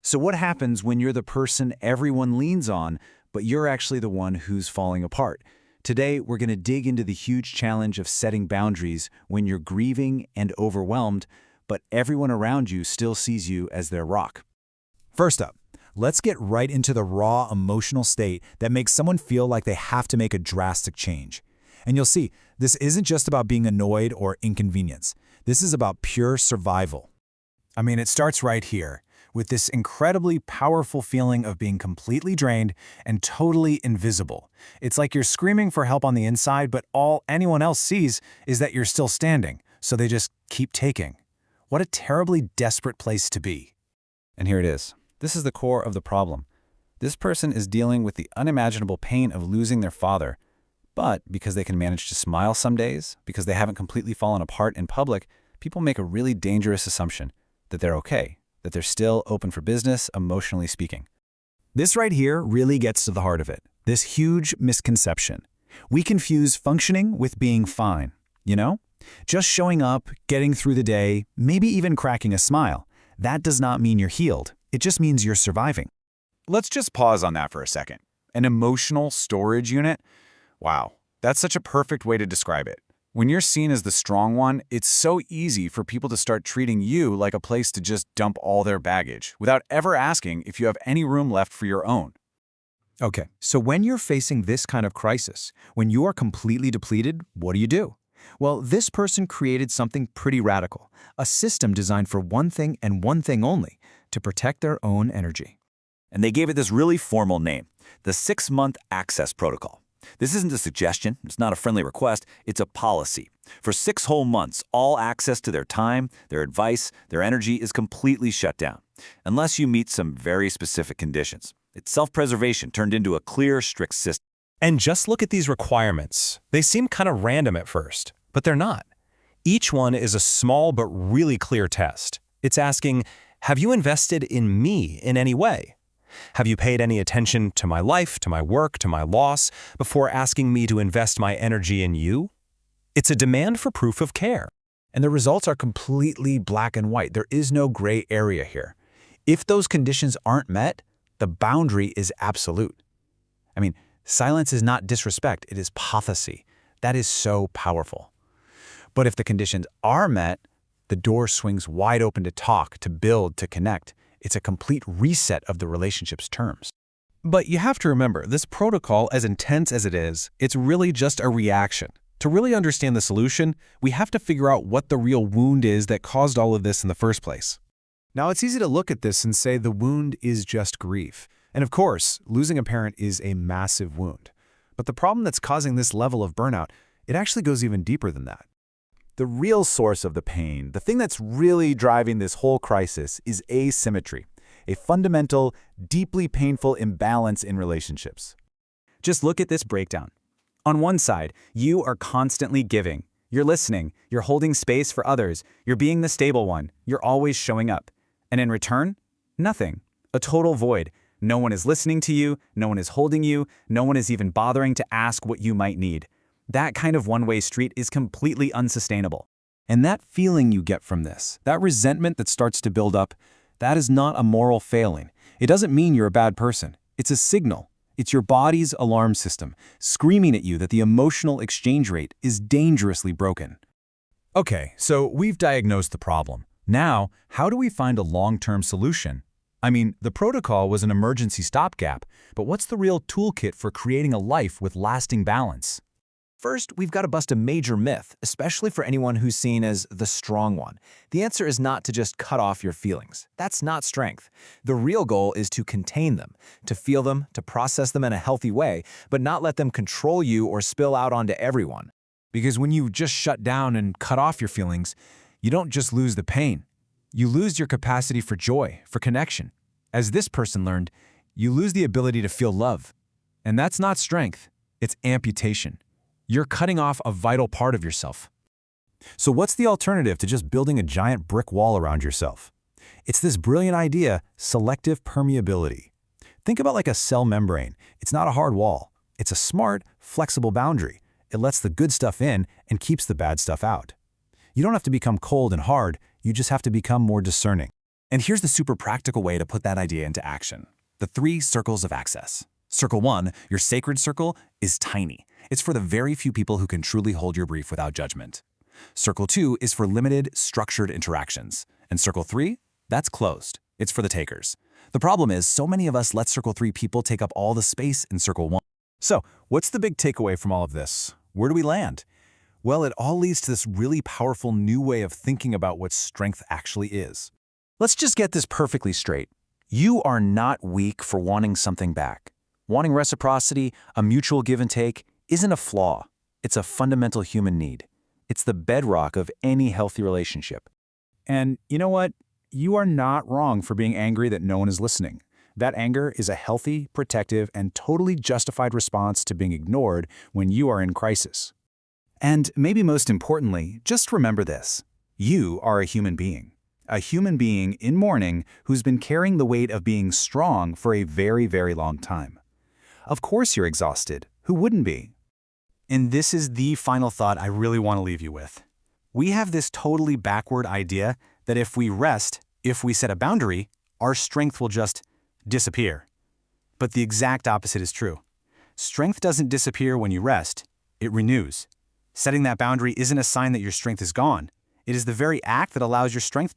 So what happens when you're the person everyone leans on, but you're actually the one who's falling apart? Today, we're going to dig into the huge challenge of setting boundaries when you're grieving and overwhelmed, but everyone around you still sees you as their rock. First up, let's get right into the raw emotional state that makes someone feel like they have to make a drastic change. And you'll see, this isn't just about being annoyed or inconvenienced. This is about pure survival. I mean, it starts right here, with this incredibly powerful feeling of being completely drained and totally invisible. It's like you're screaming for help on the inside, but all anyone else sees is that you're still standing, so they just keep taking. What a terribly desperate place to be. And here it is. This is the core of the problem. This person is dealing with the unimaginable pain of losing their father, but because they can manage to smile some days, because they haven't completely fallen apart in public, people make a really dangerous assumption that they're okay, that they're still open for business, emotionally speaking. This right here really gets to the heart of it, this huge misconception. We confuse functioning with being fine, you know? Just showing up, getting through the day, maybe even cracking a smile. That does not mean you're healed. It just means you're surviving. Let's just pause on that for a second. An emotional storage unit? Wow, that's such a perfect way to describe it. When you're seen as the strong one, it's so easy for people to start treating you like a place to just dump all their baggage, without ever asking if you have any room left for your own. Okay, so when you're facing this kind of crisis, when you are completely depleted, what do? Well, this person created something pretty radical, a system designed for one thing and one thing only, to protect their own energy. And they gave it this really formal name, the 6-month access protocol. This isn't a suggestion, it's not a friendly request, it's a policy. For 6 whole months, all access to their time, their advice, their energy is completely shut down, unless you meet some very specific conditions. It's self-preservation turned into a clear, strict system. And just look at these requirements. They seem kind of random at first, but they're not. Each one is a small but really clear test. It's asking, have you invested in me in any way? Have you paid any attention to my life, to my work, to my loss, before asking me to invest my energy in you? It's a demand for proof of care. And the results are completely black and white. There is no gray area here. If those conditions aren't met, the boundary is absolute. I mean, silence is not disrespect, it is pathecy. That is so powerful. But if the conditions are met, the door swings wide open to talk, to build, to connect. It's a complete reset of the relationship's terms. But you have to remember, this protocol, as intense as it is, it's really just a reaction. To really understand the solution, we have to figure out what the real wound is that caused all of this in the first place. Now, it's easy to look at this and say the wound is just grief. And of course, losing a parent is a massive wound. But the problem that's causing this level of burnout, it actually goes even deeper than that. The real source of the pain, the thing that's really driving this whole crisis, is asymmetry, a fundamental, deeply painful imbalance in relationships. Just look at this breakdown. On one side, you are constantly giving. You're listening, you're holding space for others, you're being the stable one, you're always showing up. And in return, nothing. A total void. No one is listening to you, no one is holding you, no one is even bothering to ask what you might need. That kind of one-way street is completely unsustainable. And that feeling you get from this, that resentment that starts to build up, that is not a moral failing. It doesn't mean you're a bad person. It's a signal. It's your body's alarm system, screaming at you that the emotional exchange rate is dangerously broken. Okay, so we've diagnosed the problem. Now, how do we find a long-term solution? I mean, the protocol was an emergency stopgap, but what's the real toolkit for creating a life with lasting balance? First, we've got to bust a major myth, especially for anyone who's seen as the strong one. The answer is not to just cut off your feelings. That's not strength. The real goal is to contain them, to feel them, to process them in a healthy way, but not let them control you or spill out onto everyone. Because when you just shut down and cut off your feelings, you don't just lose the pain. You lose your capacity for joy, for connection. As this person learned, you lose the ability to feel love. And that's not strength, it's amputation. You're cutting off a vital part of yourself. So what's the alternative to just building a giant brick wall around yourself? It's this brilliant idea, selective permeability. Think about like a cell membrane. It's not a hard wall. It's a smart, flexible boundary. It lets the good stuff in and keeps the bad stuff out. You don't have to become cold and hard, you just have to become more discerning. And here's the super practical way to put that idea into action. The 3 circles of access. Circle 1, your sacred circle, is tiny. It's for the very few people who can truly hold your brief without judgment. Circle 2 is for limited, structured interactions. And Circle 3, that's closed. It's for the takers. The problem is, so many of us let Circle 3 people take up all the space in Circle 1. So, what's the big takeaway from all of this? Where do we land? Well, it all leads to this really powerful new way of thinking about what strength actually is. Let's just get this perfectly straight. You are not weak for wanting something back. Wanting reciprocity, a mutual give and take, isn't a flaw. It's a fundamental human need. It's the bedrock of any healthy relationship. And you know what? You are not wrong for being angry that no one is listening. That anger is a healthy, protective, and totally justified response to being ignored when you are in crisis. And maybe most importantly, just remember this. You are a human being in mourning who's been carrying the weight of being strong for a very, very long time. Of course you're exhausted. Who wouldn't be? And this is the final thought I really want to leave you with. We have this totally backward idea that if we rest, if we set a boundary, our strength will just disappear. But the exact opposite is true. Strength doesn't disappear when you rest, it renews. Setting that boundary isn't a sign that your strength is gone. It is the very act that allows your strength to